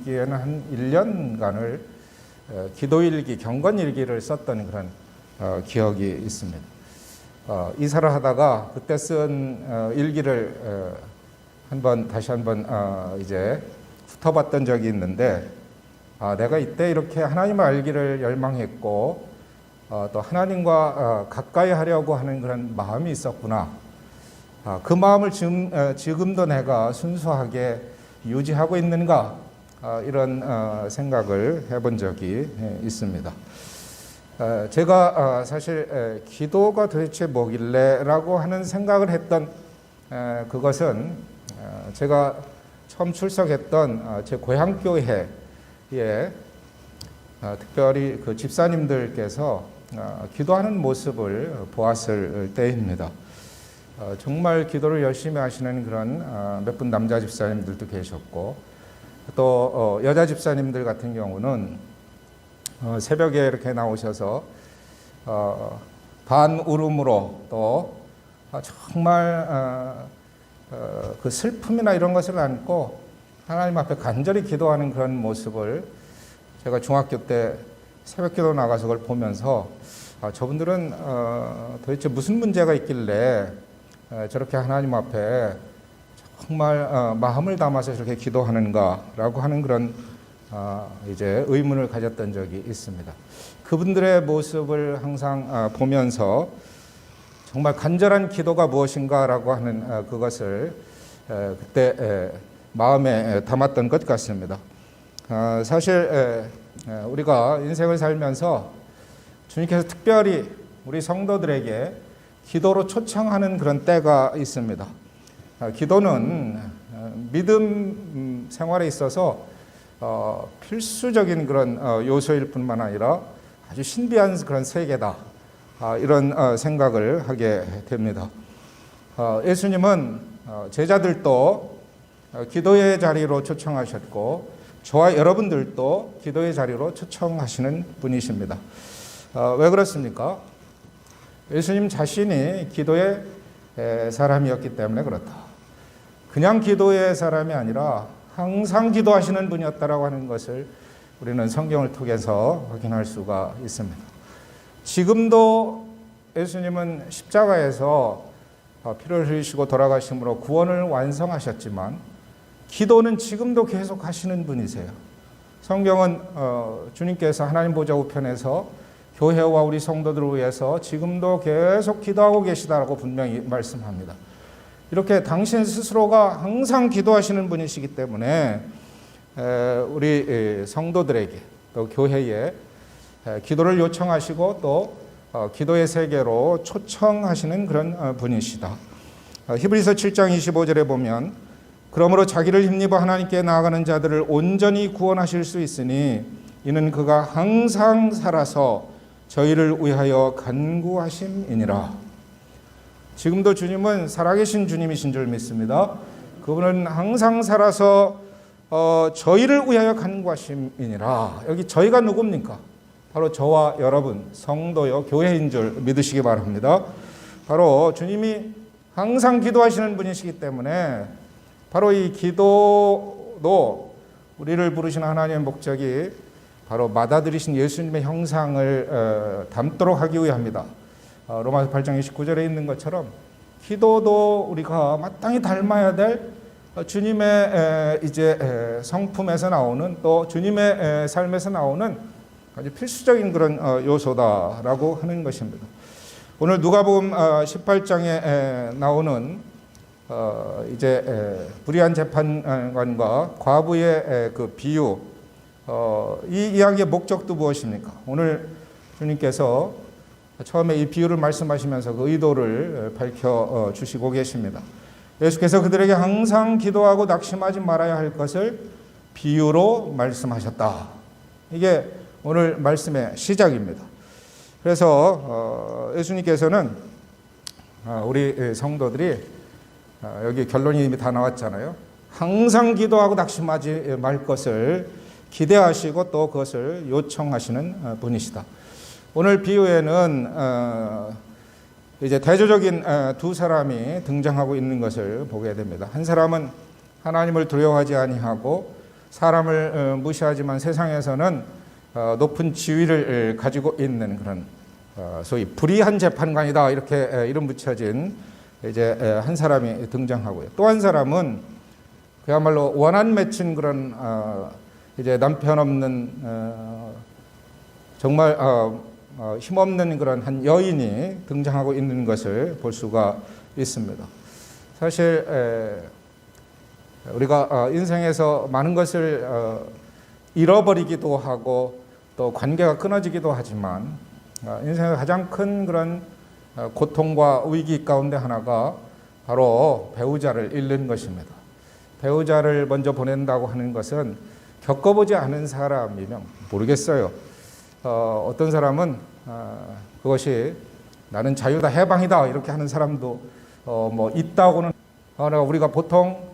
기에는 한 1년간을 기도일기, 경건일기를 썼던 그런 기억이 있습니다. 이사를 하다가 그때 쓴 일기를 다시 한번 이제 훑어봤던 적이 있는데, 내가 이때 이렇게 하나님을 알기를 열망했고 또 하나님과 가까이 하려고 하는 그런 마음이 있었구나. 그 마음을 지금도 내가 순수하게 유지하고 있는가, 이런 생각을 해본 적이 있습니다. 제가 사실 기도가 도대체 뭐길래라고 하는 생각을 했던 그것은 제가 처음 출석했던 제 고향교회에 특별히 그 집사님들께서 기도하는 모습을 보았을 때입니다. 정말 기도를 열심히 하시는 그런 몇 분 남자 집사님들도 계셨고, 또 여자 집사님들 같은 경우는 새벽에 이렇게 나오셔서 반울음으로 또 정말 그 슬픔이나 이런 것을 안고 하나님 앞에 간절히 기도하는 그런 모습을 제가 중학교 때 새벽기도 나가서 그걸 보면서 저분들은 도대체 무슨 문제가 있길래 저렇게 하나님 앞에 정말 마음을 담아서 저렇게 기도하는가라고 하는 그런 이제 의문을 가졌던 적이 있습니다. 그분들의 모습을 항상 보면서 정말 간절한 기도가 무엇인가라고 하는 그것을 그때 마음에 담았던 것 같습니다. 사실 우리가 인생을 살면서 주님께서 특별히 우리 성도들에게 기도로 초청하는 그런 때가 있습니다. 기도는 믿음 생활에 있어서 필수적인 그런 요소일 뿐만 아니라 아주 신비한 그런 세계다, 이런 생각을 하게 됩니다. 예수님은 제자들도 기도의 자리로 초청하셨고, 저와 여러분들도 기도의 자리로 초청하시는 분이십니다. 왜 그렇습니까? 예수님 자신이 기도의 사람이었기 때문에 그렇다. 그냥 기도의 사람이 아니라 항상 기도하시는 분이었다라고 하는 것을 우리는 성경을 통해서 확인할 수가 있습니다. 지금도 예수님은 십자가에서 피를 흘리시고 돌아가심으로 구원을 완성하셨지만 기도는 지금도 계속 하시는 분이세요. 성경은 주님께서 하나님 보좌 우편에서 교회와 우리 성도들을 위해서 지금도 계속 기도하고 계시다라고 분명히 말씀합니다. 이렇게 당신 스스로가 항상 기도하시는 분이시기 때문에 우리 성도들에게 또 교회에 기도를 요청하시고 또 기도의 세계로 초청하시는 그런 분이시다. 히브리서 7장 25절에 보면, 그러므로 자기를 힘입어 하나님께 나아가는 자들을 온전히 구원하실 수 있으니 이는 그가 항상 살아서 저희를 위하여 간구하심이니라. 지금도 주님은 살아계신 주님이신 줄 믿습니다. 그분은 항상 살아서 저희를 위하여 간구하심이니라. 여기 저희가 누굽니까? 바로 저와 여러분, 성도요, 교회인 줄 믿으시기 바랍니다. 바로 주님이 항상 기도하시는 분이시기 때문에 바로 이 기도도 우리를 부르신 하나님의 목적이 바로 맏아들이신 예수님의 형상을 담도록 하기 위함이다. 로마서 8장 29절에 있는 것처럼 기도도 우리가 마땅히 닮아야 될 주님의 이제 성품에서 나오는, 또 주님의 삶에서 나오는 아주 필수적인 그런 요소다라고 하는 것입니다. 오늘 누가복음 18장에 나오는 이제 불의한 재판관과 과부의 그 비유, 이 이야기의 목적도 무엇입니까? 오늘 주님께서 처음에 이 비유를 말씀하시면서 그 의도를 밝혀 주시고 계십니다. 예수께서 그들에게 항상 기도하고 낙심하지 말아야 할 것을 비유로 말씀하셨다. 이게 오늘 말씀의 시작입니다. 그래서 예수님께서는 우리 성도들이 여기 결론이 이미 다 나왔잖아요. 항상 기도하고 낙심하지 말 것을 기대하시고 또 그것을 요청하시는 분이시다. 오늘 비유에는 이제 대조적인 두 사람이 등장하고 있는 것을 보게 됩니다. 한 사람은 하나님을 두려워하지 아니하고 사람을 무시하지만 세상에서는 높은 지위를 가지고 있는 그런 소위 불의한 재판관이다 이렇게 이름 붙여진 이제 한 사람이 등장하고요. 또 한 사람은 그야말로 원한 맺힌 그런 이제 남편 없는 정말 힘없는 그런 한 여인이 등장하고 있는 것을 볼 수가 있습니다. 사실 우리가 인생에서 많은 것을 잃어버리기도 하고 또 관계가 끊어지기도 하지만 인생의 가장 큰 그런 고통과 위기 가운데 하나가 바로 배우자를 잃는 것입니다. 배우자를 먼저 보낸다고 하는 것은 겪어보지 않은 사람이면 모르겠어요. 어떤 사람은 그것이 나는 자유다 해방이다 이렇게 하는 사람도 뭐 있다고는 우리가 보통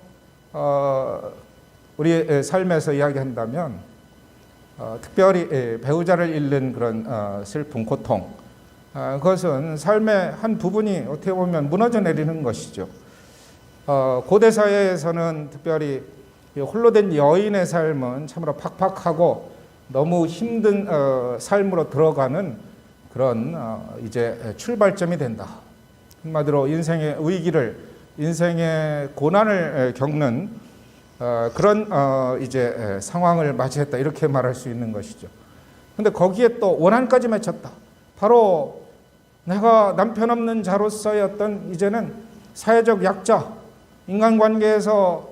우리 삶에서 이야기한다면 특별히 배우자를 잃는 그런 슬픔, 고통 그것은 삶의 한 부분이 어떻게 보면 무너져 내리는 것이죠. 고대 사회에서는 특별히 홀로 된 여인의 삶은 참으로 팍팍하고 너무 힘든 삶으로 들어가는 그런 이제 출발점이 된다. 한마디로 인생의 위기를, 인생의 고난을 겪는 그런 이제 상황을 맞이했다 이렇게 말할 수 있는 것이죠. 그런데 거기에 또 원한까지 맺혔다. 바로 내가 남편 없는 자로서의 어떤 이제는 사회적 약자, 인간관계에서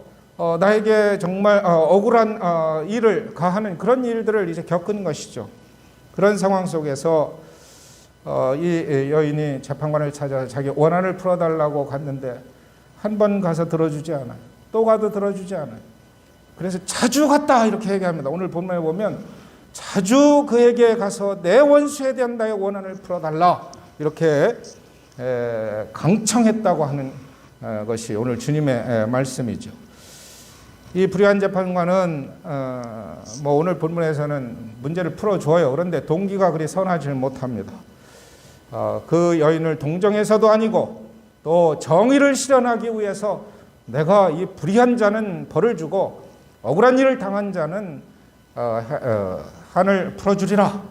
나에게 정말 억울한 일을 가하는 그런 일들을 이제 겪은 것이죠. 그런 상황 속에서 이 여인이 재판관을 찾아서 자기 원한을 풀어달라고 갔는데 한 번 가서 들어주지 않아요. 또 가도 들어주지 않아요. 그래서 자주 갔다 이렇게 얘기합니다. 오늘 본문에 보면 자주 그에게 가서 내 원수에 대한 나의 원한을 풀어달라 이렇게 강청했다고 하는 것이 오늘 주님의 말씀이죠. 이 불의한 재판관은 뭐 오늘 본문에서는 문제를 풀어줘요. 그런데 동기가 그리 선하지 못합니다. 그 여인을 동정해서도 아니고 또 정의를 실현하기 위해서 내가 이 불의한 자는 벌을 주고 억울한 일을 당한 자는 한을 풀어주리라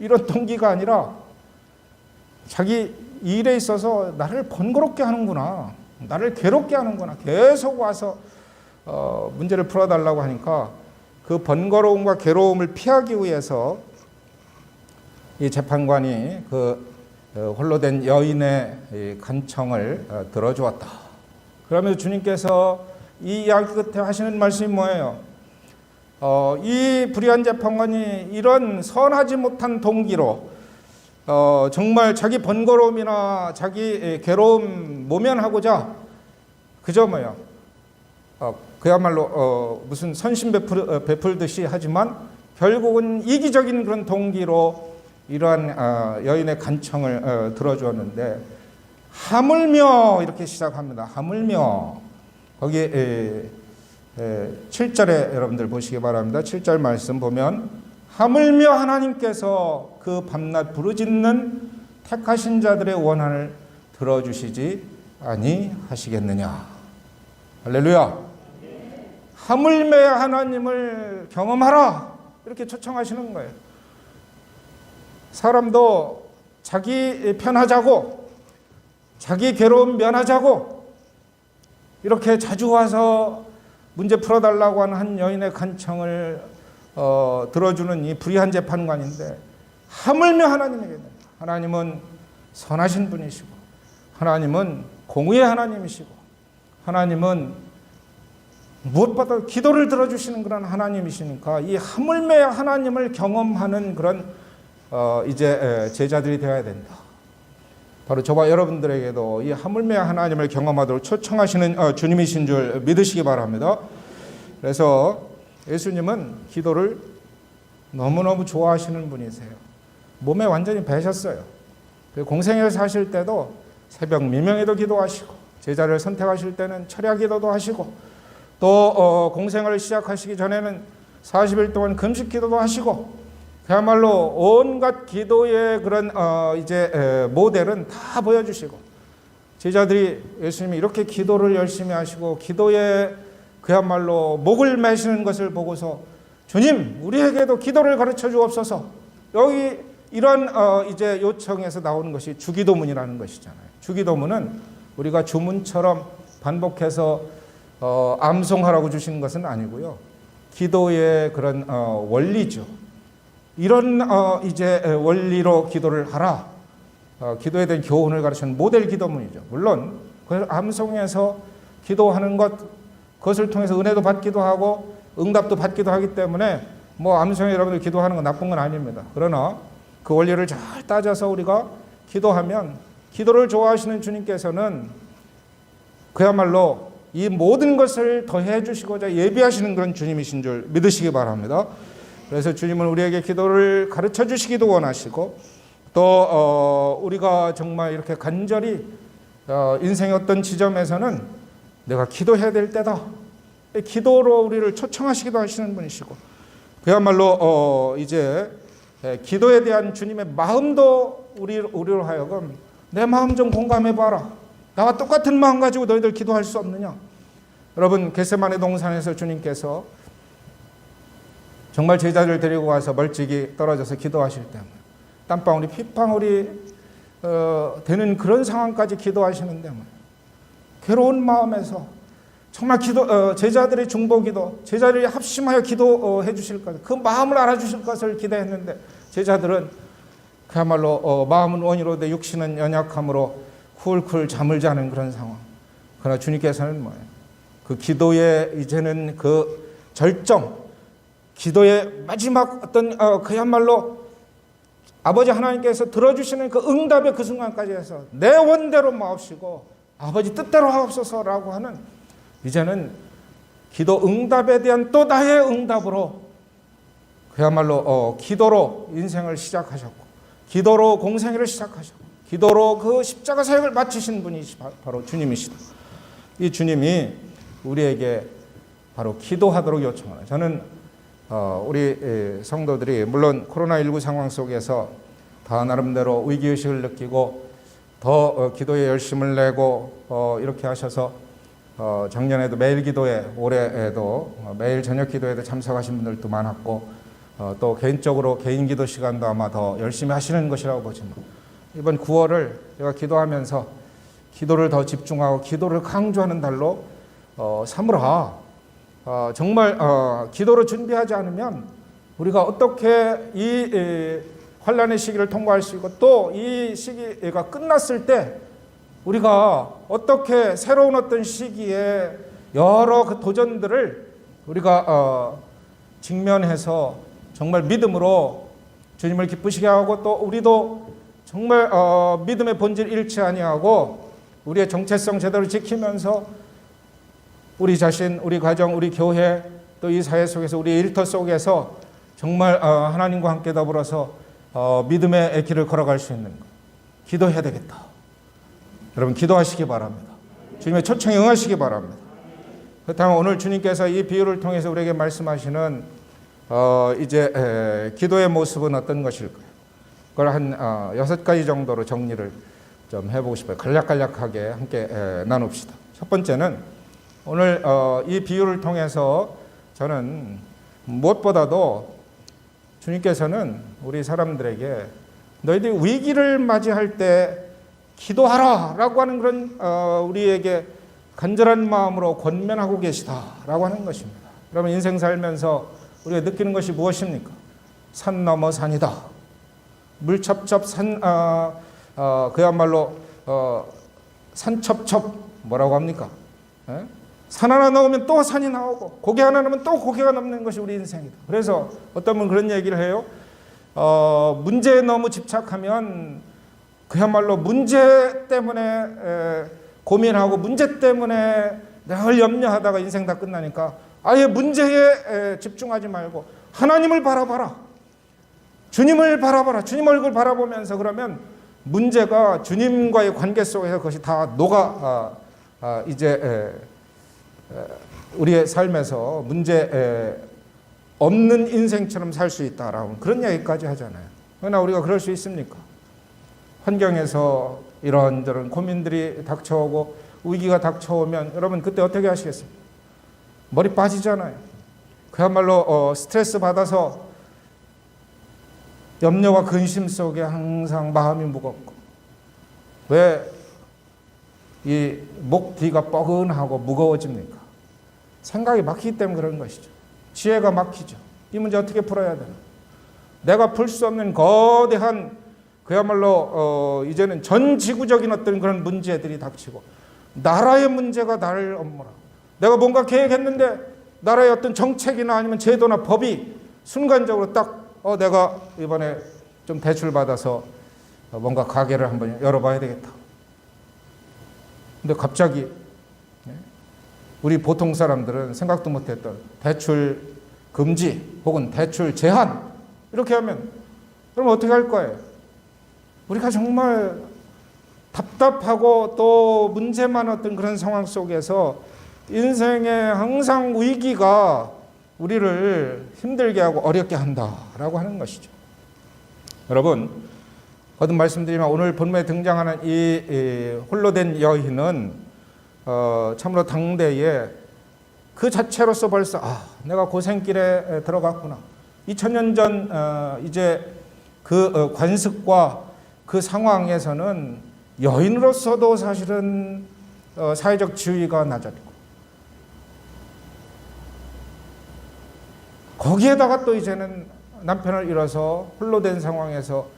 이런 동기가 아니라 자기 일에 있어서 나를 번거롭게 하는구나, 나를 괴롭게 하는구나, 계속 와서 문제를 풀어달라고 하니까 그 번거로움과 괴로움을 피하기 위해서 이 재판관이 그 홀로 된 여인의 간청을 들어주었다. 그러면서 주님께서 이 이야기 끝에 하시는 말씀이 뭐예요? 이 불의한 재판관이 이런 선하지 못한 동기로 정말 자기 번거로움이나 자기 괴로움 모면하고자 그저 뭐예요? 그야말로 무슨 선심 베풀듯이 하지만 결국은 이기적인 그런 동기로 이러한 여인의 간청을 들어주었는데 하물며 이렇게 시작합니다. 하물며 거기 7절에 여러분들 보시기 바랍니다. 7절 말씀 보면 하물며 하나님께서 그 밤낮 부르짖는 택하신 자들의 원한을 들어주시지 아니하시겠느냐. 할렐루야. 하물며 하나님을 경험하라 이렇게 초청하시는 거예요. 사람도 자기 편하자고 자기 괴로움 면하자고 이렇게 자주 와서 문제 풀어달라고 하는 한 여인의 간청을 들어주는 이 불의한 재판관인데 하물며 하나님에게 하나님은 선하신 분이시고 하나님은 공의의 하나님이시고 하나님은 무엇보다 기도를 들어주시는 그런 하나님이시니까 이 하물며 하나님을 경험하는 그런 이제 제자들이 되어야 된다. 바로 저와 여러분들에게도 이 하물며 하나님을 경험하도록 초청하시는 주님이신 줄 믿으시기 바랍니다. 그래서 예수님은 기도를 너무너무 좋아하시는 분이세요. 몸에 완전히 배셨어요. 공생애를 사실 때도 새벽 미명에도 기도하시고 제자를 선택하실 때는 철야 기도도 하시고 또 공생을 시작하시기 전에는 40일 동안 금식 기도도 하시고 그야말로 온갖 기도의 그런 이제 모델은 다 보여주시고 제자들이 예수님이 이렇게 기도를 열심히 하시고 기도의 그야말로 목을 매시는 것을 보고서 주님, 우리에게도 기도를 가르쳐 주옵소서. 여기 이런 이제 요청에서 나오는 것이 주기도문이라는 것이잖아요. 주기도문은 우리가 주문처럼 반복해서 암송하라고 주시는 것은 아니고요. 기도의 그런 원리죠. 이런 이제 원리로 기도를 하라. 기도에 대한 교훈을 가르치는 모델 기도문이죠. 물론 그 암송해서 기도하는 것, 그것을 통해서 은혜도 받기도 하고 응답도 받기도 하기 때문에 뭐 암송에 여러분들 기도하는 건 나쁜 건 아닙니다. 그러나 그 원리를 잘 따져서 우리가 기도하면 기도를 좋아하시는 주님께서는 그야말로 이 모든 것을 더해 주시고자 예비하시는 그런 주님이신 줄 믿으시기 바랍니다. 그래서 주님은 우리에게 기도를 가르쳐 주시기도 원하시고 또 우리가 정말 이렇게 간절히 인생의 어떤 지점에서는 내가 기도해야 될 때다. 기도로 우리를 초청하시기도 하시는 분이시고 그야말로 이제 기도에 대한 주님의 마음도 우리로 하여금 내 마음 좀 공감해 봐라. 나와 똑같은 마음 가지고 너희들 기도할 수 없느냐. 여러분 겟세마네 동산에서 주님께서 정말 제자들 데리고 가서 멀찍이 떨어져서 기도하실 때 땀방울이 핏방울이 되는 그런 상황까지 기도하시는데 괴로운 마음에서 정말 제자들의 중보기도, 제자들이 합심하여 기도해 주실 것, 그 마음을 알아주실 것을 기대했는데 제자들은 그야말로 마음은 원이로되 육신은 연약함으로 훌훌 잠을 자는 그런 상황. 그러나 주님께서는 뭐예요? 그 기도의 이제는 그 절정, 기도의 마지막 어떤 그야말로 아버지 하나님께서 들어주시는 그 응답의 그 순간까지 해서 내 원대로 마옵시고 아버지 뜻대로 하옵소서라고 하는 이제는 기도 응답에 대한 또 나의 응답으로 그야말로 기도로 인생을 시작하셨고 기도로 공생애를 시작하셨고 기도로 그 십자가 사역을 마치신 분이 바로 주님이시다. 이 주님이 우리에게 바로 기도하도록 요청하는 저는 우리 성도들이 물론 코로나19 상황 속에서 다 나름대로 위기의식을 느끼고 더 기도에 열심을 내고 이렇게 하셔서 작년에도 매일 기도회, 올해에도 매일 저녁 기도회도 참석하신 분들도 많았고 또 개인적으로 개인 기도 시간도 아마 더 열심히 하시는 것이라고 보지만 이번 9월을 제가 기도하면서 기도를 더 집중하고 기도를 강조하는 달로 삼으라. 정말 기도로 준비하지 않으면 우리가 어떻게 이 환난의 시기를 통과할 수 있고 또 이 시기가 끝났을 때 우리가 어떻게 새로운 어떤 시기에 여러 그 도전들을 우리가 직면해서 정말 믿음으로 주님을 기쁘시게 하고 또 우리도 정말 믿음의 본질 잃지 아니하고 우리의 정체성 제대로 지키면서 우리 자신, 우리 가정, 우리 교회 또 이 사회 속에서 우리 일터 속에서 정말 하나님과 함께 더불어서 믿음의 길을 걸어갈 수 있는 것. 기도해야 되겠다. 여러분 기도하시기 바랍니다. 주님의 초청에 응하시기 바랍니다. 그렇다면 오늘 주님께서 이 비유를 통해서 우리에게 말씀하시는 이제 기도의 모습은 어떤 것일까요? 그걸 한 6가지 정도로 정리를 좀 해보고 싶어요. 간략간략하게 함께 나눕시다. 첫 번째는 오늘 이 비유를 통해서 저는 무엇보다도 주님께서는 우리 사람들에게 너희들이 위기를 맞이할 때 기도하라 라고 하는 그런 우리에게 간절한 마음으로 권면하고 계시다라고 하는 것입니다. 여러분 인생 살면서 우리가 느끼는 것이 무엇입니까? 산 넘어 산이다. 물첩첩 산 그야말로 산첩첩 뭐라고 합니까? 에? 산 하나 넘으면 또 산이 나오고 고개 하나 넘으면 또 고개가 넘는 것이 우리 인생이다. 그래서 어떤 분은 그런 얘기를 해요. 문제에 너무 집착하면 그야말로 문제 때문에 고민하고 문제 때문에 늘 염려하다가 인생 다 끝나니까 아예 문제에 집중하지 말고 하나님을 바라봐라. 주님을 바라봐라. 주님 얼굴 바라보면서 그러면 문제가 주님과의 관계 속에서 그것이 다 녹아 이제 우리의 삶에서 문제 없는 인생처럼 살 수 있다라고 그런 얘기까지 하잖아요. 그러나 우리가 그럴 수 있습니까? 환경에서 이런저런 고민들이 닥쳐오고 위기가 닥쳐오면 여러분 그때 어떻게 하시겠습니까? 머리 빠지잖아요. 그야말로 스트레스 받아서 염려와 근심 속에 항상 마음이 무겁고, 왜 이 목 뒤가 뻐근하고 무거워집니까? 생각이 막히기 때문에 그런 것이죠. 지혜가 막히죠. 이 문제 어떻게 풀어야 되나? 내가 풀 수 없는 거대한, 그야말로 이제는 전 지구적인 어떤 그런 문제들이 닥치고, 나라의 문제가 나를 엄몰하고, 내가 뭔가 계획했는데 나라의 어떤 정책이나 아니면 제도나 법이 순간적으로 딱 내가 이번에 좀 대출 받아서 뭔가 가게를 한번 열어봐야 되겠다. 근데 갑자기 우리 보통 사람들은 생각도 못했던 대출 금지 혹은 대출 제한, 이렇게 하면 그럼 어떻게 할 거예요? 우리가 정말 답답하고 또 문제만 어떤 그런 상황 속에서 인생에 항상 위기가 우리를 힘들게 하고 어렵게 한다라고 하는 것이죠. 여러분, 거듭 말씀드리면 오늘 본문에 등장하는 이 홀로 된 여인은 참으로 당대에 그 자체로서 벌써 내가 고생길에 들어갔구나. 2000년 전 이제 그 관습과 그 상황에서는 여인으로서도 사실은 사회적 지위가 낮았고, 거기에다가 또 이제는 남편을 잃어서 홀로 된 상황에서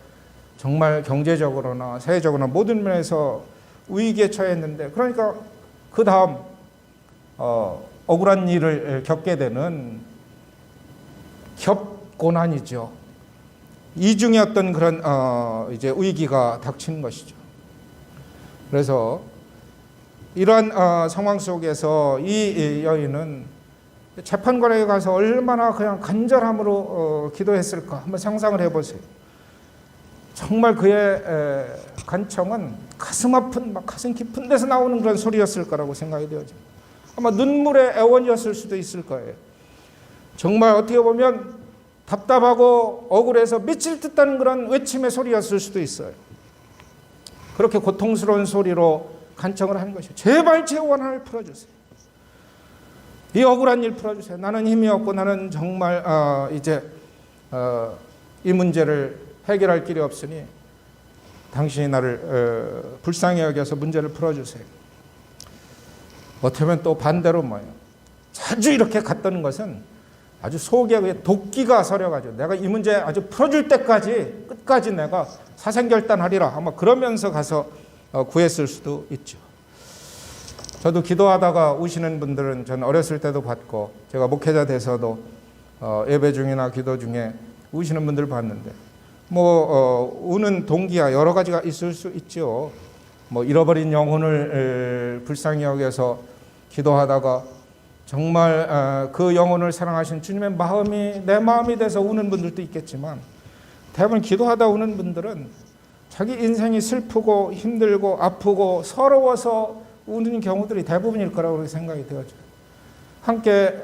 정말 경제적으로나 사회적으로나 모든 면에서 위기에 처했는데, 그러니까 그 다음 억울한 일을 겪게 되는 겹고난이죠. 이중의 어떤 그런 이제 위기가 닥치는 것이죠. 그래서 이러한 상황 속에서 이 여인은 재판관에 가서 얼마나 그냥 간절함으로 기도했을까 한번 상상을 해보세요. 정말 그의 간청은 가슴 아픈, 막 가슴 깊은 데서 나오는 그런 소리였을 거라고 생각이 되어집니다. 아마 눈물의 애원이었을 수도 있을 거예요. 정말 어떻게 보면 답답하고 억울해서 미칠 듯한 그런 외침의 소리였을 수도 있어요. 그렇게 고통스러운 소리로 간청을 한 것이죠. 제발 제 원한을 풀어주세요. 이 억울한 일 풀어주세요. 나는 힘이 없고 나는 정말 이제 이 문제를 해결할 길이 없으니 당신이 나를 불쌍히 여겨서 문제를 풀어주세요. 어쩌면 또 반대로 뭐예요? 자주 이렇게 갔던 것은 아주 속에 도끼가 서려가지고 내가 이 문제 아주 풀어줄 때까지 끝까지 내가 사생결단하리라 아마 그러면서 가서 구했을 수도 있죠. 저도 기도하다가 우시는 분들은 저는 어렸을 때도 봤고, 제가 목회자 돼서도 예배 중이나 기도 중에 우시는 분들 봤는데, 우는 동기야 여러 가지가 있을 수 있죠. 잃어버린 영혼을 불쌍히 여겨서 기도하다가 정말 그 영혼을 사랑하신 주님의 마음이 내 마음이 돼서 우는 분들도 있겠지만, 대부분 기도하다 우는 분들은 자기 인생이 슬프고 힘들고 아프고 서러워서 우는 경우들이 대부분일 거라고 생각이 되어져요. 함께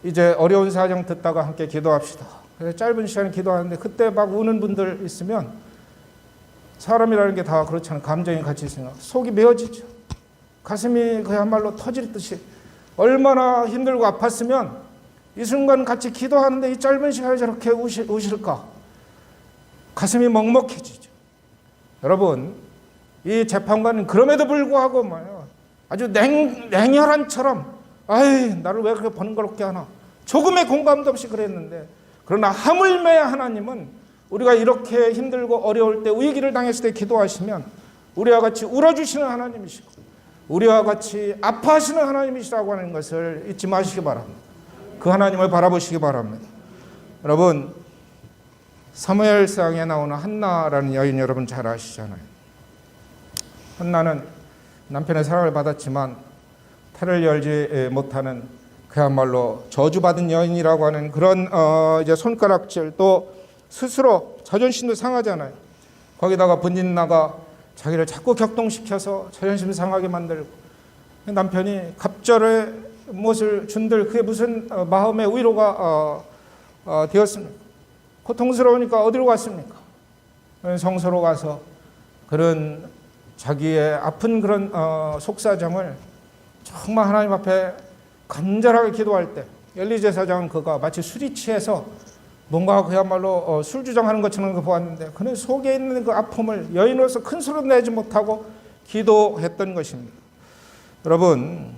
이제 어려운 사정 듣다가 함께 기도합시다. 그래서 짧은 시간에 기도하는데 그때 막 우는 분들 있으면, 사람이라는 게 다 그렇잖아요. 감정이 같이 있으니까 속이 메어지죠. 가슴이 그야말로 터질 듯이 얼마나 힘들고 아팠으면 이 순간 같이 기도하는데 이 짧은 시간에 저렇게 우실까? 가슴이 먹먹해지죠. 여러분, 이 재판관은 그럼에도 불구하고 아주 냉혈한처럼 나를 왜 그렇게 번거롭게 하나? 조금의 공감도 없이 그랬는데, 그러나 하물며 하나님은 우리가 이렇게 힘들고 어려울 때 위기를 당했을 때 기도하시면 우리와 같이 울어주시는 하나님이시고 우리와 같이 아파하시는 하나님이시라고 하는 것을 잊지 마시기 바랍니다. 그 하나님을 바라보시기 바랍니다. 여러분, 사무엘상에 나오는 한나라는 여인 여러분 잘 아시잖아요. 한나는 남편의 사랑을 받았지만 태를 열지 못하는 그야말로 저주받은 여인이라고 하는 그런 이제 손가락질, 또 스스로 자존심도 상하잖아요. 거기다가 분인나가 자기를 자꾸 격동시켜서 자존심 상하게 만들고, 남편이 갑절의 무엇을 준들 그게 무슨 마음의 위로가 되었습니까? 고통스러우니까 어디로 갔습니까? 성소로 가서 그런 자기의 아픈 그런 속사정을 정말 하나님 앞에 간절하게 기도할 때 엘리 제사장은 그가 마치 술이 취해서 뭔가 그야말로 술 주정하는 것처럼 보았는데 그는 속에 있는 그 아픔을 여인으로서 큰 소리 내지 못하고 기도했던 것입니다. 여러분,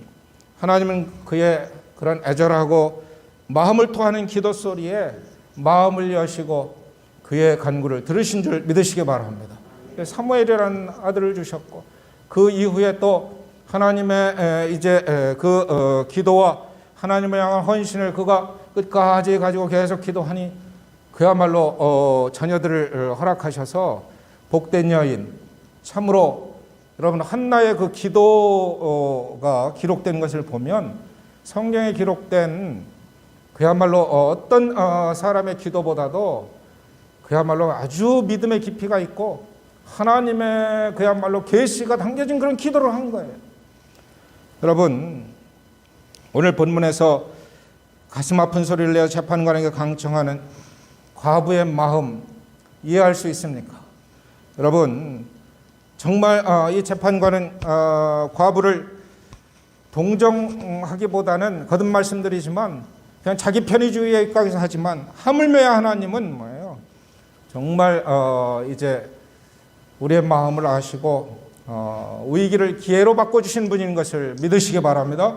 하나님은 그의 그런 애절하고 마음을 토하는 기도 소리에 마음을 여시고 그의 간구를 들으신 줄 믿으시기 바랍니다. 사무엘이라는 아들을 주셨고 그 이후에 또 하나님의 이제 그 기도와 하나님을 향한 헌신을 그가 끝까지 가지고 계속 기도하니 그야말로 자녀들을 허락하셔서 복된 여인, 참으로 여러분 한나의 그 기도가 기록된 것을 보면 성경에 기록된 그야말로 어떤 사람의 기도보다도 그야말로 아주 믿음의 깊이가 있고 하나님의 그야말로 계시가 담겨진 그런 기도를 한 거예요. 여러분, 오늘 본문에서 가슴 아픈 소리를 내어 재판관에게 강청하는 과부의 마음 이해할 수 있습니까? 여러분, 정말 이 재판관은 과부를 동정하기보다는 거듭 말씀드리지만 그냥 자기 편의주의에 입각해서 하지만 하물며 하나님은 뭐예요? 정말 이제 우리의 마음을 아시고 위기를 기회로 바꿔주신 분인 것을 믿으시기 바랍니다.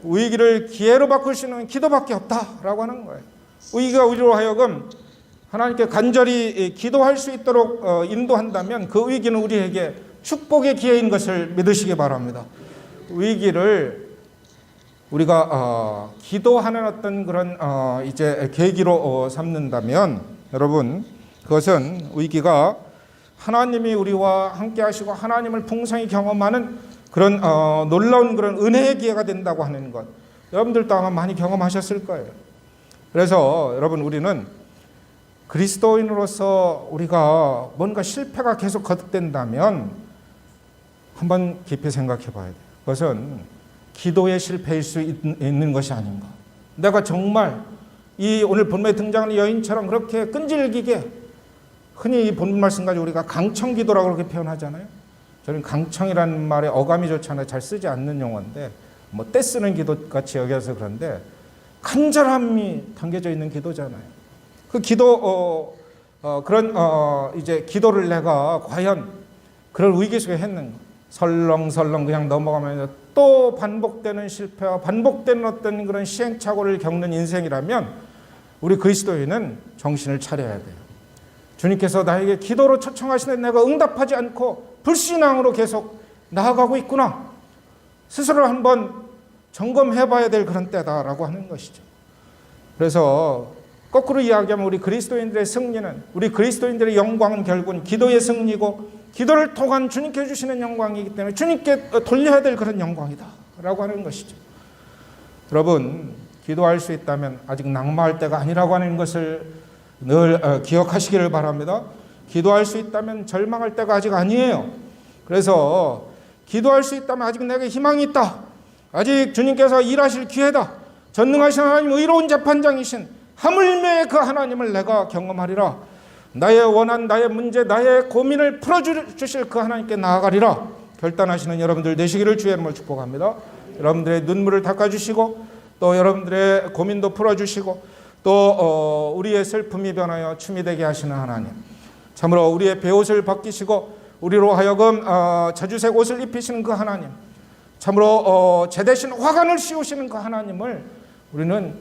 위기를 기회로 바꿀 수 있는 기도밖에 없다라고 하는 거예요. 위기가 우리로 하여금 하나님께 간절히 기도할 수 있도록 인도한다면 그 위기는 우리에게 축복의 기회인 것을 믿으시기 바랍니다. 위기를 우리가 기도하는 어떤 그런 이제 계기로 삼는다면 여러분, 그것은 위기가 하나님이 우리와 함께 하시고 하나님을 풍성히 경험하는 그런 놀라운 그런 은혜의 기회가 된다고 하는 것, 여러분들도 아마 많이 경험하셨을 거예요. 그래서 여러분, 우리는 그리스도인으로서 우리가 뭔가 실패가 계속 거듭된다면 한번 깊이 생각해 봐야 돼요. 그것은 기도의 실패일 수 있는 것이 아닌가. 내가 정말 이 오늘 본문에 등장하는 여인처럼 그렇게 끈질기게, 흔히 이 본문 말씀 가지고 우리가 강청기도라고 그렇게 표현하잖아요. 저는 강청이라는 말에 어감이 좋지 않아요. 잘 쓰지 않는 용어인데 뭐 떼쓰는 기도같이 여겨서 그런데 간절함이 담겨져 있는 기도잖아요. 그 기도 그런 이제 기도를 내가 과연 그런 위기 속에 했는가. 설렁설렁 그냥 넘어가면 또 반복되는 실패와 반복되는 어떤 그런 시행착오를 겪는 인생이라면 우리 그리스도인은 정신을 차려야 돼요. 주님께서 나에게 기도로 초청하시는데 내가 응답하지 않고 불신앙으로 계속 나아가고 있구나. 스스로를 한번 점검해 봐야 될 그런 때다라고 하는 것이죠. 그래서 거꾸로 이야기하면 우리 그리스도인들의 승리는, 우리 그리스도인들의 영광은 결국은 기도의 승리고 기도를 통한 주님께 주시는 영광이기 때문에 주님께 돌려야 될 그런 영광이다 라고 하는 것이죠. 여러분, 기도할 수 있다면 아직 낙마할 때가 아니라고 하는 것을 늘 기억하시기를 바랍니다. 기도할 수 있다면 절망할 때가 아직 아니에요. 그래서 기도할 수 있다면 아직 내게 희망이 있다. 아직 주님께서 일하실 기회다. 전능하신 하나님, 의로운 재판장이신 하물며 그 하나님을 내가 경험하리라. 나의 원한, 나의 문제, 나의 고민을 풀어주실 그 하나님께 나아가리라. 결단하시는 여러분들 되시기를 주의 이름으로 축복합니다. 여러분들의 눈물을 닦아주시고 또 여러분들의 고민도 풀어주시고 또 우리의 슬픔이 변하여 춤이 되게 하시는 하나님, 참으로 우리의 베옷을 벗기시고 우리로 하여금 자주색 옷을 입히시는 그 하나님, 참으로 제 대신 화관을 씌우시는 그 하나님을 우리는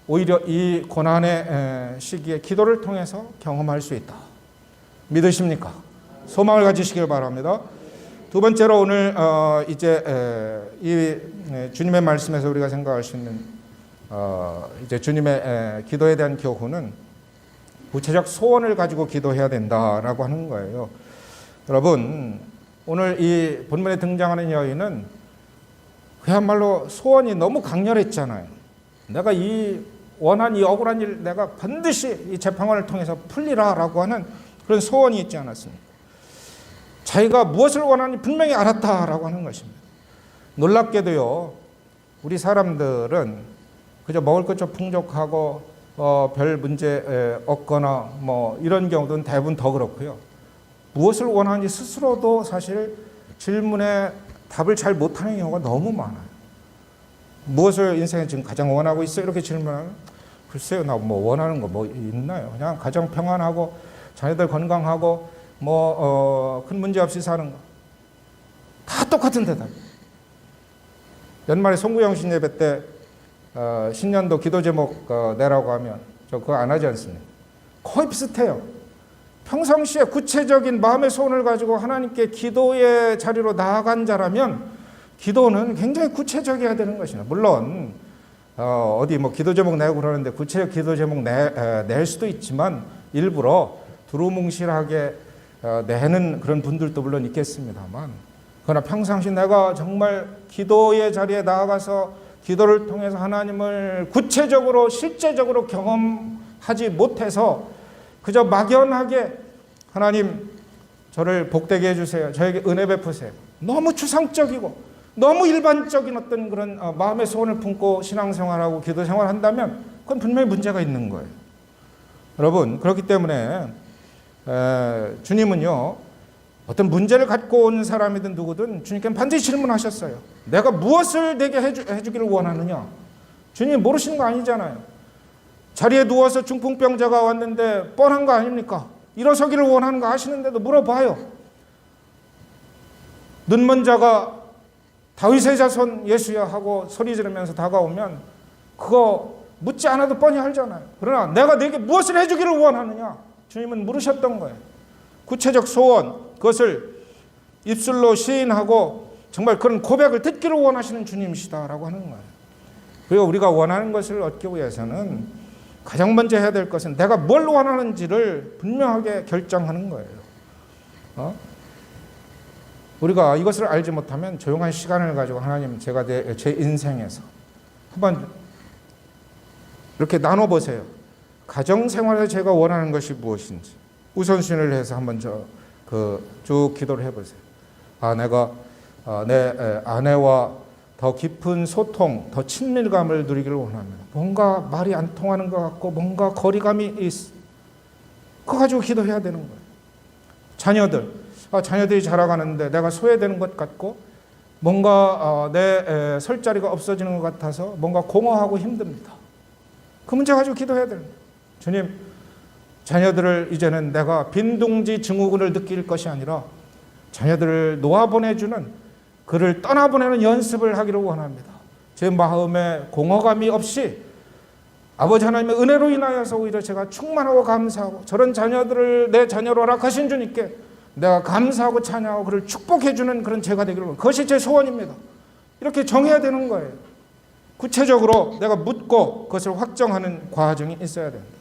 오히려 이 고난의 시기에 기도를 통해서 경험할 수 있다. 믿으십니까? 소망을 가지시길 바랍니다. 두 번째로 오늘 이제 이 주님의 말씀에서 우리가 생각할 수 있는 이제 주님의 기도에 대한 교훈은 구체적 소원을 가지고 기도해야 된다라고 하는 거예요. 여러분, 오늘 이 본문에 등장하는 여인은 그야말로 소원이 너무 강렬했잖아요. 내가 이 원한 이 억울한 일 내가 반드시 이 재판관을 통해서 풀리라라고 하는 그런 소원이 있지 않았습니까? 자기가 무엇을 원하는지 분명히 알았다라고 하는 것입니다. 놀랍게도요, 우리 사람들은 그저 먹을 것 좀 풍족하고 별 문제 없거나 뭐 이런 경우는 대부분 더 그렇고요. 무엇을 원하는지 스스로도 사실 질문에 답을 잘 못하는 경우가 너무 많아요. 무엇을 인생에 지금 가장 원하고 있어요? 이렇게 질문하면 글쎄요, 나 뭐 원하는 거 뭐 있나요? 그냥 가정 평안하고 자녀들 건강하고 큰 문제 없이 사는 거. 다 똑같은 대답. 연말에 송구영신 예배 때 신년도 기도 제목 내라고 하면 저 그거 안 하지 않습니까? 거의 비슷해요. 평상시에 구체적인 마음의 소원을 가지고 하나님께 기도의 자리로 나아간 자라면 기도는 굉장히 구체적이어야 되는 것이다. 물론 어디 뭐 기도 제목 내고 그러는데 구체적 기도 제목 낼 수도 있지만 일부러 두루뭉실하게 내는 그런 분들도 물론 있겠습니다만, 그러나 평상시 내가 정말 기도의 자리에 나아가서 기도를 통해서 하나님을 구체적으로 실제적으로 경험하지 못해서 그저 막연하게 하나님 저를 복되게 해주세요, 저에게 은혜 베푸세요, 너무 추상적이고 너무 일반적인 어떤 그런 마음의 소원을 품고 신앙생활하고 기도생활한다면 그건 분명히 문제가 있는 거예요. 여러분, 그렇기 때문에 주님은요, 어떤 문제를 갖고 온 사람이든 누구든 주님께는 반드시 질문하셨어요. 내가 무엇을 내게 해주기를 원하느냐? 주님이 모르시는 거 아니잖아요. 자리에 누워서 중풍병자가 왔는데 뻔한 거 아닙니까? 일어서기를 원하는 거 아시는데도 물어봐요. 눈먼 자가 다윗의 자손 예수야 하고 소리 지르면서 다가오면 그거 묻지 않아도 뻔히 알잖아요. 그러나 내가 내게 무엇을 해주기를 원하느냐? 주님은 물으셨던 거예요. 구체적 소원, 그것을 입술로 시인하고 정말 그런 고백을 듣기를 원하시는 주님이시다라고 하는 거예요. 그리고 우리가 원하는 것을 얻기 위해서는 가장 먼저 해야 될 것은 내가 뭘 원하는지를 분명하게 결정하는 거예요. 우리가 이것을 알지 못하면 조용한 시간을 가지고 하나님, 제가 제 인생에서 한번 이렇게 나눠보세요. 가정생활에서 제가 원하는 것이 무엇인지 우선순위를 해서 한번 쭉 기도를 해보세요. 내가 내 아내와 더 깊은 소통, 더 친밀감을 누리기를 원합니다. 뭔가 말이 안 통하는 것 같고 뭔가 거리감이 있어. 그거 가지고 기도해야 되는 거예요. 자녀들이 자라가는데 내가 소외되는 것 같고 뭔가 내 설 자리가 없어지는 것 같아서 뭔가 공허하고 힘듭니다. 그 문제 가지고 기도해야 되는 거예요. 주님, 자녀들을 이제는 내가 빈둥지 증후군을 느낄 것이 아니라 자녀들을 놓아보내주는, 그를 떠나보내는 연습을 하기를 원합니다. 제 마음에 공허감이 없이 아버지 하나님의 은혜로 인하여서 오히려 제가 충만하고 감사하고 저런 자녀들을 내 자녀로 허락하신 주님께 내가 감사하고 찬양하고 그를 축복해주는 그런 제가 되기를 원합니다. 그것이 제 소원입니다. 이렇게 정해야 되는 거예요. 구체적으로 내가 묻고 그것을 확정하는 과정이 있어야 됩니다.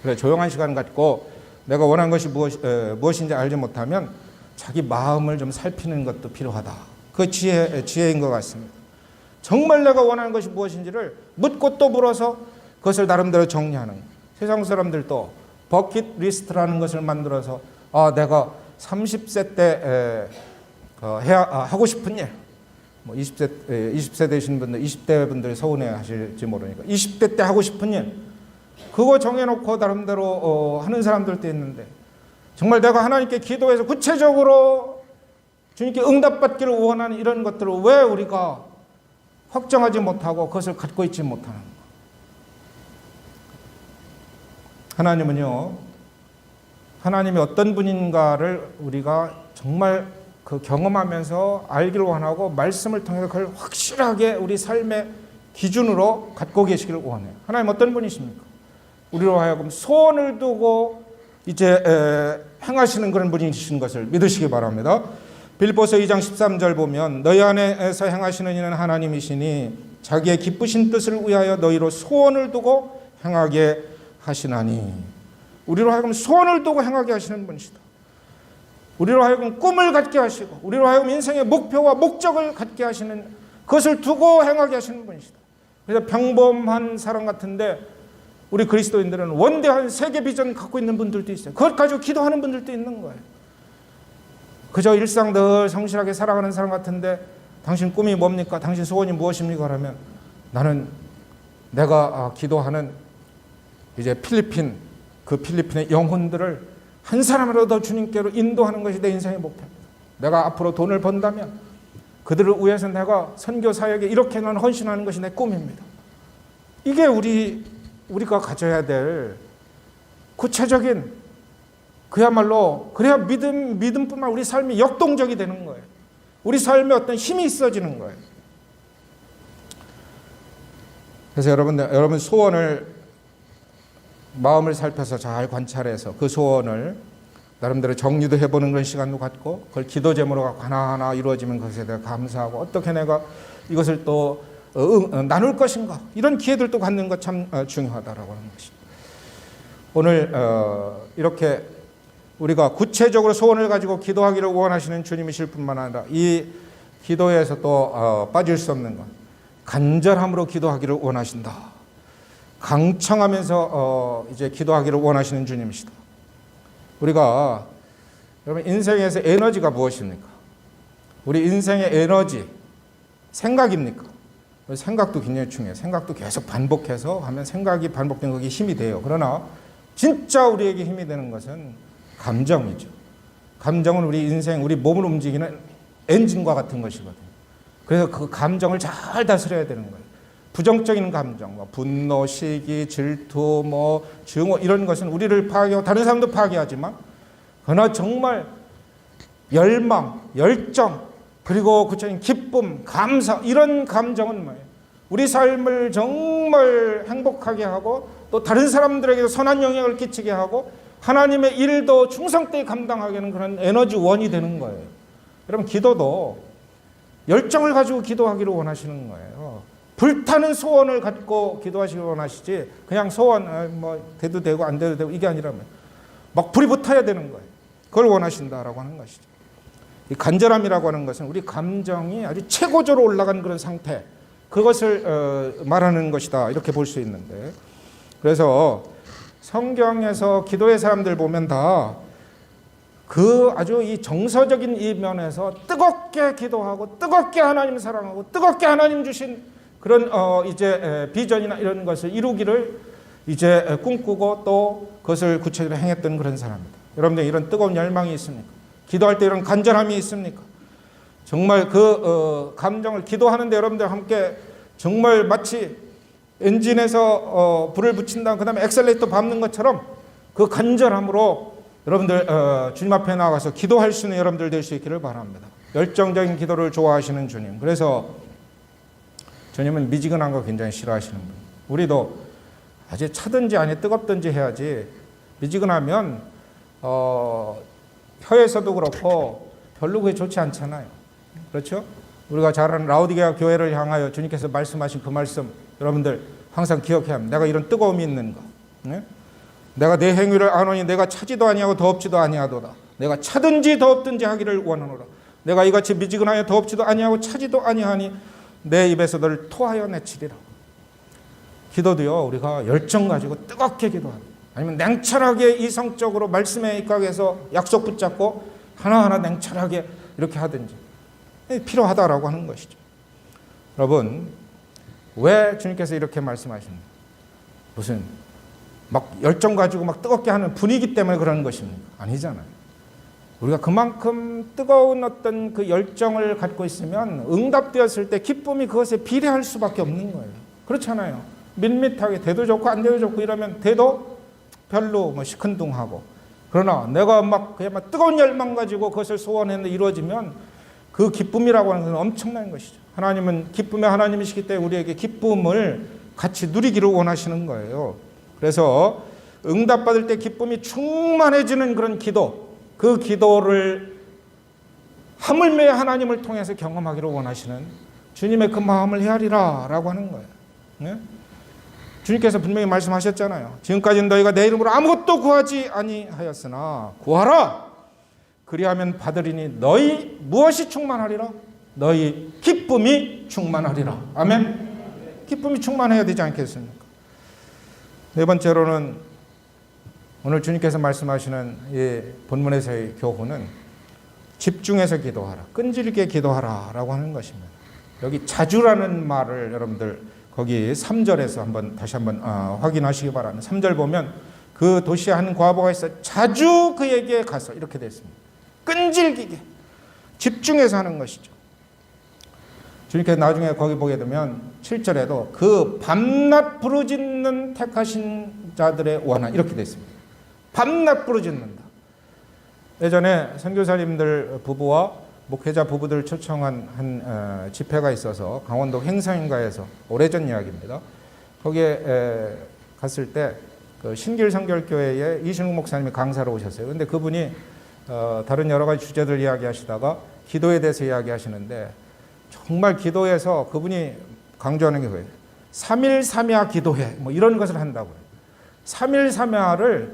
그래, 조용한 시간 갖고 내가 원하는 것이 무엇인지 알지 못하면 자기 마음을 좀 살피는 것도 필요하다. 그 지혜인 것 같습니다. 정말 내가 원하는 것이 무엇인지를 묻고 또 물어서 그것을 나름대로 정리하는 거예요. 세상 사람들도 버킷 리스트라는 것을 만들어서 내가 30세 때 하고 싶은 일, 20세 되신 분들, 20대 분들이 서운해 하실지 모르니까 20대 때 하고 싶은 일, 그거 정해놓고 나름대로 하는 사람들도 있는데, 정말 내가 하나님께 기도해서 구체적으로 주님께 응답받기를 원하는 이런 것들을 왜 우리가 확정하지 못하고 그것을 갖고 있지 못하는 것. 하나님은요, 하나님이 어떤 분인가를 우리가 정말 경험하면서 알기를 원하고 말씀을 통해서 그걸 확실하게 우리 삶의 기준으로 갖고 계시기를 원해요. 하나님 어떤 분이십니까? 우리로 하여금 소원을 두고 이제 행하시는 그런 분이신 것을 믿으시기 바랍니다. 빌보서 2장 13절 보면 너희 안에서 행하시는 이는 하나님이시니 자기의 기쁘신 뜻을 위하여 너희로 소원을 두고 행하게 하시나니. 우리로 하여금 소원을 두고 행하게 하시는 분이시다. 우리로 하여금 꿈을 갖게 하시고 우리로 하여금 인생의 목표와 목적을 갖게 하시는, 그것을 두고 행하게 하시는 분이시다. 그래서 평범한 사람 같은데 우리 그리스도인들은 원대한 세계 비전 갖고 있는 분들도 있어요. 그것 가지고 기도하는 분들도 있는 거예요. 그저 일상 늘 성실하게 살아가는 사람 같은데 당신 꿈이 뭡니까? 당신 소원이 무엇입니까? 그러면 나는 내가 기도하는 이제 그 필리핀의 영혼들을 한 사람이라도 더 주님께로 인도하는 것이 내 인생의 목표입니다. 내가 앞으로 돈을 번다면 그들을 위해서 내가 선교 사역에 이렇게 난 헌신하는 것이 내 꿈입니다. 이게 우리가 가져야 될 구체적인, 그야말로 그래야 믿음뿐만 우리 삶이 역동적이 되는 거예요. 우리 삶에 어떤 힘이 있어지는 거예요. 그래서 여러분 소원을, 마음을 살펴서 잘 관찰해서 그 소원을 나름대로 정리도 해보는 그런 시간도 갖고, 그걸 기도 제목으로 갖고 하나하나 이루어지면 그것에 대해 감사하고, 어떻게 내가 이것을 또 나눌 것인가, 이런 기회들도 갖는 것 참 중요하다라고 하는 것입니다. 오늘 이렇게 우리가 구체적으로 소원을 가지고 기도하기를 원하시는 주님이실 뿐만 아니라, 이 기도에서 또 빠질 수 없는 것, 간절함으로 기도하기를 원하신다. 강청하면서 이제 기도하기를 원하시는 주님이시다. 우리가, 여러분, 인생에서 에너지가 무엇입니까? 우리 인생의 에너지, 생각입니까? 생각도 굉장히 중요해요. 생각도 계속 반복해서 하면 생각이 반복된 그게 힘이 돼요. 그러나 진짜 우리에게 힘이 되는 것은 감정이죠. 감정은 우리 인생, 우리 몸을 움직이는 엔진과 같은 것이거든요. 그래서 그 감정을 잘 다스려야 되는 거예요. 부정적인 감정, 분노, 시기, 질투, 증오, 이런 것은 우리를 파괴하고 다른 사람도 파괴하지만, 그러나 정말 열망, 열정, 그리고 구체적인 기쁨, 감사, 이런 감정은 뭐예요? 우리 삶을 정말 행복하게 하고, 또 다른 사람들에게도 선한 영향을 끼치게 하고, 하나님의 일도 충성되게 감당하게 하는 그런 에너지원이 되는 거예요. 여러분, 기도도 열정을 가지고 기도하기를 원하시는 거예요. 불타는 소원을 갖고 기도하시길 원하시지, 그냥 소원 돼도 되고 안 돼도 되고 이게 아니라면 막 불이 붙어야 되는 거예요. 그걸 원하신다라고 하는 것이죠. 이 간절함이라고 하는 것은 우리 감정이 아주 최고조로 올라간 그런 상태, 그것을 말하는 것이다, 이렇게 볼 수 있는데, 그래서 성경에서 기도의 사람들 보면 다 그 아주 이 정서적인 이 면에서 뜨겁게 기도하고, 뜨겁게 하나님 사랑하고, 뜨겁게 하나님 주신 그런 이제 비전이나 이런 것을 이루기를 이제 꿈꾸고, 또 그것을 구체적으로 행했던 그런 사람입니다. 여러분들 이런 뜨거운 열망이 있습니까? 기도할 때 이런 간절함이 있습니까? 정말 그 감정을, 기도하는데 여러분들 함께 정말 마치 엔진에서 불을 붙인다, 그 다음에 엑셀레이터 밟는 것처럼 그 간절함으로 여러분들 주님 앞에 나가서 기도할 수 있는 여러분들 될 수 있기를 바랍니다. 열정적인 기도를 좋아하시는 주님. 그래서 주님은 미지근한 거 굉장히 싫어하시는 분. 우리도 아주 차든지 아니 뜨겁든지 해야지, 미지근하면 혀에서도 그렇고 별로 그게 좋지 않잖아요. 그렇죠? 우리가 잘 아는 라오디게아 교회를 향하여 주님께서 말씀하신 그 말씀, 여러분들 항상 기억해야 합니다. 내가 이런 뜨거움이 있는 거, 네? 내가 내 행위를 아노니 내가 차지도 아니하고 더없지도 아니하도다. 내가 차든지 더없든지 하기를 원하노라. 내가 이같이 미지근하여 더없지도 아니하고 차지도 아니하니 내 입에서 너를 토하여 내치리라. 기도도요, 우리가 열정 가지고 뜨겁게 기도합니다. 아니면 냉철하게 이성적으로 말씀에 입각해서 약속 붙잡고 하나하나 냉철하게 이렇게 하든지 필요하다라고 하는 것이죠. 여러분, 왜 주님께서 이렇게 말씀하십니까? 무슨 막 열정 가지고 막 뜨겁게 하는 분위기 때문에 그러는 것입니까? 아니잖아요. 우리가 그만큼 뜨거운 어떤 그 열정을 갖고 있으면 응답되었을 때 기쁨이 그것에 비례할 수밖에 없는 거예요. 그렇잖아요. 밋밋하게 돼도 좋고 안 돼도 좋고 이러면 돼도 별로 시큰둥하고, 그러나 내가 그냥 뜨거운 열망 가지고 그것을 소원했는데 이루어지면 그 기쁨이라고 하는 것은 엄청난 것이죠. 하나님은 기쁨의 하나님이시기 때문에 우리에게 기쁨을 같이 누리기를 원하시는 거예요. 그래서 응답받을 때 기쁨이 충만해지는 그런 기도, 그 기도를 하물며 하나님을 통해서 경험하기를 원하시는 주님의 그 마음을 헤아리라 라고 하는 거예요. 네? 주님께서 분명히 말씀하셨잖아요. 지금까지는 너희가 내 이름으로 아무것도 구하지 아니하였으나 구하라. 그리하면 받으리니 너희 무엇이 충만하리라? 너희 기쁨이 충만하리라. 아멘. 기쁨이 충만해야 되지 않겠습니까? 네 번째로는 오늘 주님께서 말씀하시는 이 본문에서의 교훈은 집중해서 기도하라, 끈질기게 기도하라 라고 하는 것입니다. 여기 자주라는 말을 여러분들 거기 3절에서 다시 한번 확인하시기 바랍니다. 3절 보면 그 도시에 한 과부가 있어 자주 그에게 가서, 이렇게 되어 있습니다. 끈질기게 집중해서 하는 것이죠. 주님께서 나중에 거기 보게 되면 7절에도 그 밤낮 부르짖는 택하신 자들의 원한 이렇게 되어 있습니다. 밤낮 부르짖는다. 예전에 선교사님들 부부와 목회자 부부들 초청한 한 집회가 있어서 강원도 횡성인가에서 오래전 이야기입니다. 거기에 갔을 때 그 신길 성결교회에 이신욱 목사님이 강사로 오셨어요. 근데 그분이 다른 여러 가지 주제들 이야기하시다가 기도에 대해서 이야기하시는데 정말 기도에서 그분이 강조하는 게 그거예요. 3일3야 기도해. 뭐 이런 것을 한다고요. 3일3야를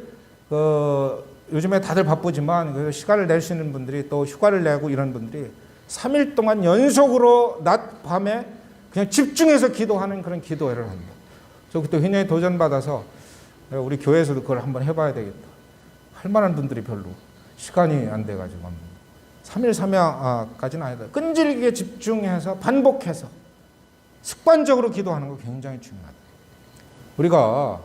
요즘에 다들 바쁘지만 그 시간을 내시는 분들이 또 휴가를 내고 이런 분들이 3일 동안 연속으로 낮 밤에 그냥 집중해서 기도하는 그런 기도회를 합니다. 저 그때 굉장히 도전받아서 우리 교회에서도 그걸 한번 해봐야 되겠다. 할 만한 분들이 별로 시간이 안 돼가지고 3일3야까지는 아니다. 끈질기게 집중해서 반복해서 습관적으로 기도하는 거 굉장히 중요하다. 우리가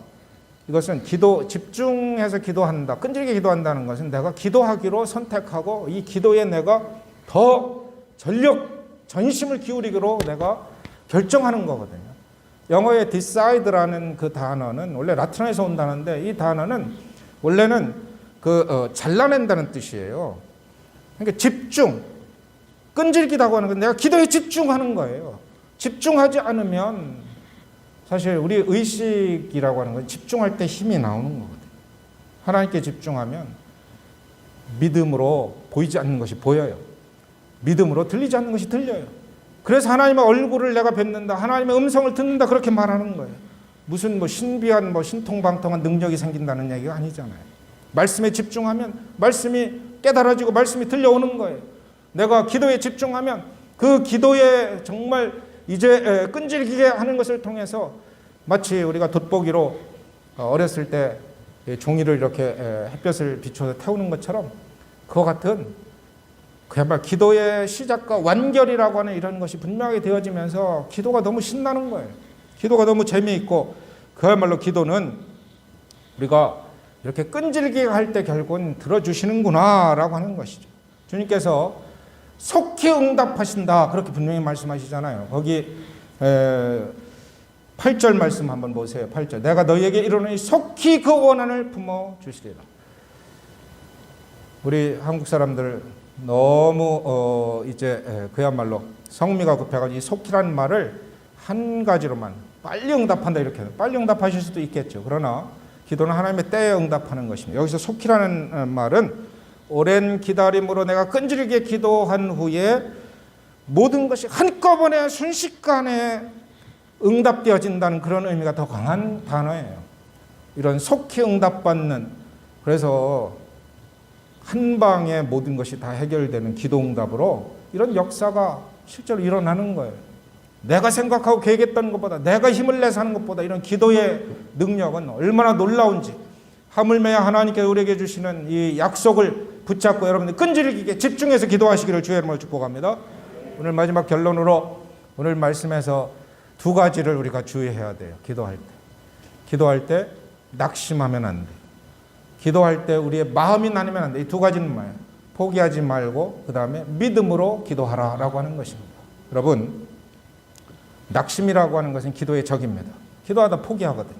이것은 집중해서 기도한다. 끈질기게 기도한다는 것은 내가 기도하기로 선택하고 이 기도에 내가 더 전심을 기울이기로 내가 결정하는 거거든요. 영어의 decide라는 그 단어는 원래 라틴어에서 온 단어인데 이 단어는 원래는 잘라낸다는 뜻이에요. 그러니까 집중, 끈질기다고 하는 건 내가 기도에 집중하는 거예요. 집중하지 않으면 사실 우리 의식이라고 하는 건 집중할 때 힘이 나오는 거거든요. 하나님께 집중하면 믿음으로 보이지 않는 것이 보여요. 믿음으로 들리지 않는 것이 들려요. 그래서 하나님의 얼굴을 내가 뵙는다, 하나님의 음성을 듣는다 그렇게 말하는 거예요. 무슨 신비한 신통방통한 능력이 생긴다는 얘기가 아니잖아요. 말씀에 집중하면 말씀이 깨달아지고 말씀이 들려오는 거예요. 내가 기도에 집중하면 그 기도에 정말 이제 끈질기게 하는 것을 통해서 마치 우리가 돋보기로 어렸을 때 종이를 이렇게 햇볕을 비춰서 태우는 것처럼 그와 같은 그야말로 기도의 시작과 완결이라고 하는 이런 것이 분명하게 되어지면서 기도가 너무 신나는 거예요. 기도가 너무 재미있고 그야말로 기도는 우리가 이렇게 끈질기게 할 때 결국은 들어주시는구나 라고 하는 것이죠. 주님께서 속히 응답하신다 그렇게 분명히 말씀하시잖아요. 거기 8절 말씀 한번 보세요. 8절 내가 너희에게 이르노니 속히 그 원한을 품어주시리라. 우리 한국 사람들 너무 이제 그야말로 성미가 급해가지고 이 속히란 말을 한 가지로만 빨리 응답한다 이렇게 해요. 빨리 응답하실 수도 있겠죠. 그러나 기도는 하나님의 때에 응답하는 것입니다. 여기서 속히라는 말은 오랜 기다림으로 내가 끈질기게 기도한 후에 모든 것이 한꺼번에 순식간에 응답되어진다는 그런 의미가 더 강한 단어예요. 이런 속히 응답받는, 그래서 한 방에 모든 것이 다 해결되는 기도 응답으로 이런 역사가 실제로 일어나는 거예요. 내가 생각하고 계획했던 것보다, 내가 힘을 내서 하는 것보다 이런 기도의 능력은 얼마나 놀라운지, 하물며 하나님께서 우리에게 주시는 이 약속을 붙잡고 여러분들 끈질기게 집중해서 기도하시기를 주의 이름으로 축복합니다. 오늘 마지막 결론으로 오늘 말씀에서 두 가지를 우리가 주의해야 돼요. 기도할 때 낙심하면 안 돼요. 기도할 때 우리의 마음이 나뉘면 안 돼. 이 두 가지는 뭐예요? 포기하지 말고 그 다음에 믿음으로 기도하라 라고 하는 것입니다. 여러분, 낙심이라고 하는 것은 기도의 적입니다. 기도하다 포기하거든요.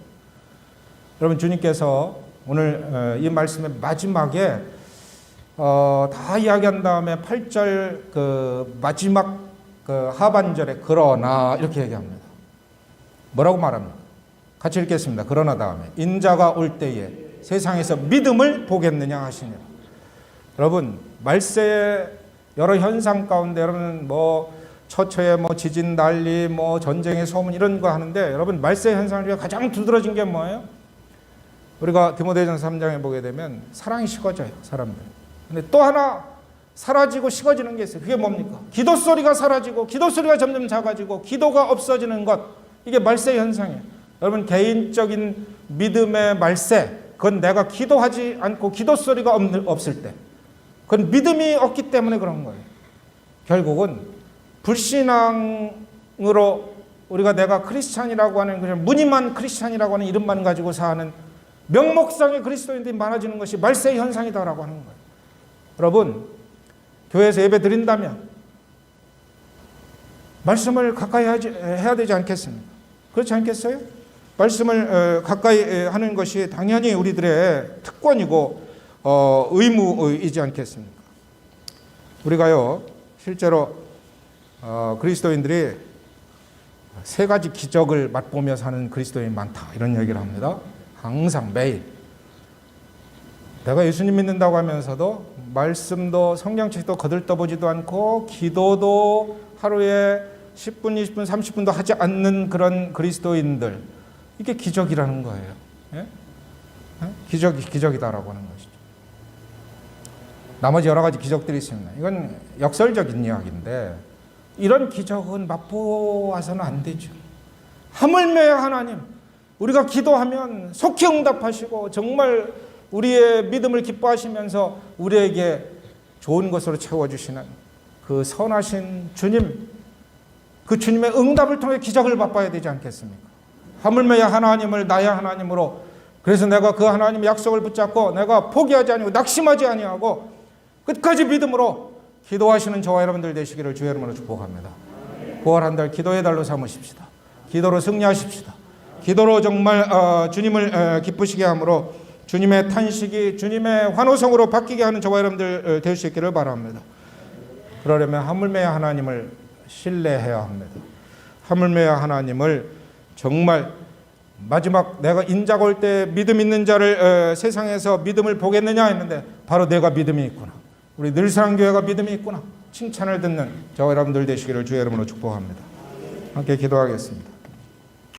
여러분, 주님께서 오늘 이 말씀의 마지막에 다 이야기한 다음에 8절 그 마지막 그 하반절에 그러나 이렇게 얘기합니다. 뭐라고 말합니까? 같이 읽겠습니다. 그러나 다음에 인자가 올 때에 세상에서 믿음을 보겠느냐 하시니라. 여러분, 말세의 여러 현상 가운데 여러분 처처에 지진 난리 전쟁의 소문 이런 거 하는데 여러분 말세 현상을 위해 가장 두드러진 게 뭐예요? 우리가 디모데전서 3장에 보게 되면 사랑이 식어져요, 사람들. 근데 또 하나 사라지고 식어지는 게 있어요. 그게 뭡니까? 기도 소리가 사라지고 기도 소리가 점점 작아지고 기도가 없어지는 것, 이게 말세 현상이에요. 여러분, 개인적인 믿음의 말세, 그건 내가 기도하지 않고 기도 소리가 없을 때, 그건 믿음이 없기 때문에 그런 거예요. 결국은 불신앙으로 우리가 내가 크리스찬이라고 하는 그냥 무늬만 크리스찬이라고 하는 이름만 가지고 사는 명목상의 그리스도인들이 많아지는 것이 말세 현상이다라고 하는 거예요. 여러분, 교회에서 예배 드린다면 말씀을 가까이 해야 되지 않겠습니까? 그렇지 않겠어요? 말씀을 가까이 하는 것이 당연히 우리들의 특권이고 의무이지 않겠습니까? 우리가요, 실제로 그리스도인들이 세 가지 기적을 맛보며 사는 그리스도인이 많다, 이런 얘기를 합니다. 항상 매일. 내가 예수님 믿는다고 하면서도 말씀도 성경책도 거들떠보지도 않고 기도도 하루에 10분, 20분, 30분도 하지 않는 그런 그리스도인들, 이게 기적이라는 거예요. 예? 기적이다라고 하는 것이죠. 나머지 여러 가지 기적들이 있습니다. 이건 역설적인 이야기인데 이런 기적은 맛보아서는 안 되죠. 하물며 하나님, 우리가 기도하면 속히 응답하시고 정말 우리의 믿음을 기뻐하시면서 우리에게 좋은 것으로 채워주시는 그 선하신 주님, 그 주님의 응답을 통해 기적을 맛봐야 되지 않겠습니까? 하물며 하나님을 나의 하나님으로, 그래서 내가 그 하나님의 약속을 붙잡고 내가 포기하지 아니하고 낙심하지 아니하고 끝까지 믿음으로 기도하시는 저와 여러분들 되시기를 주의 이름으로 축복합니다. 9월 한 달 기도의 달로 삼으십시다. 기도로 승리하십시다. 기도로 정말 주님을 기쁘시게 함으로 주님의 탄식이 주님의 환호성으로 바뀌게 하는 저와 여러분들 될 수 있기를 바랍니다. 그러려면 하물며 하나님을 신뢰해야 합니다. 하물며 하나님을 정말 마지막 내가 인자가 올 때 믿음 있는 자를 세상에서 믿음을 보겠느냐 했는데 바로 내가 믿음이 있구나, 우리 늘사랑교회가 믿음이 있구나 칭찬을 듣는 저와 여러분들 되시기를 주의 이름으로 축복합니다. 함께 기도하겠습니다.